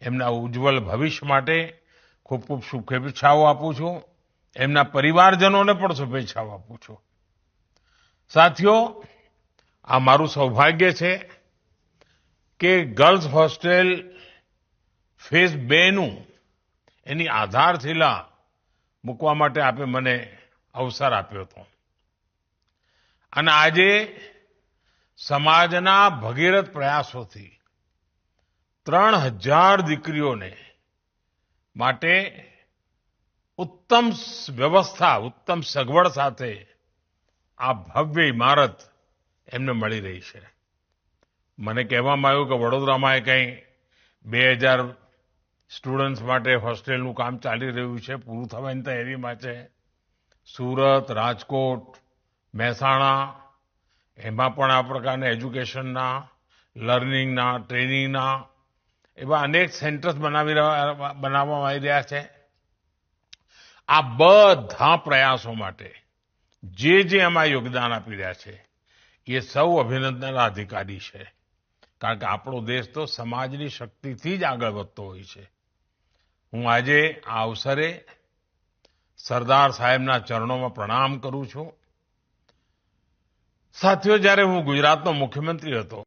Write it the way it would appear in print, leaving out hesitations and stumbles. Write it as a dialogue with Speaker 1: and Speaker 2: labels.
Speaker 1: એમના ઉજ્જવલ ભવિષ્ય માટે ખૂબ ખૂબ શુભેચ્છાઓ આપું છું. એમના પરિવારજનોને પણ શુભેચ્છાઓ આપું છું. સાથીઓ, આ મારું સૌભાગ્ય છે કે ગર્લ્સ હોસ્ટેલ ફેઝ 2 નું એની આધારશિલા મૂકવા માટે આપે મને અવસર આપ્યો હતો. અને આજે સમાજના ભગીરથ પ્રયાસોથી 3000 દીકરીઓને માટે ઉત્તમ વ્યવસ્થા, ઉત્તમ સગવડ સાથે આ ભવ્ય ઇમારત એમને મળી રહી છે. મને કહેવામાં આવ્યું કે વડોદરામાં કંઈ 2000 સ્ટુડન્ટ્સ માટે હોસ્ટેલનું કામ ચાલી રહ્યું છે, પૂરું થવાની તૈયારીમાં છે. સુરત, રાજકોટ, મહેસાણા, એમાં પણ આ પ્રકારના એજ્યુકેશનના, લર્નિંગના, ટ્રેનિંગના એવા અનેક સેન્ટર્સ બનાવવામાં આવી રહ્યા છે. આ બધા પ્રયાસો માટે જે એમાં યોગદાન આપી રહ્યા છે એ સૌ અભિનંદનના અધિકારી છે. કારણ કે આપણો દેશ તો સમાજની શક્તિથી જ આગળ વધતો હોય છે. હું આજે આ અવસરે સરદાર સાહેબના ચરણોમાં પ્રણામ કરું છું. સાથીઓ, જ્યારે હું ગુજરાતનો મુખ્યમંત્રી હતો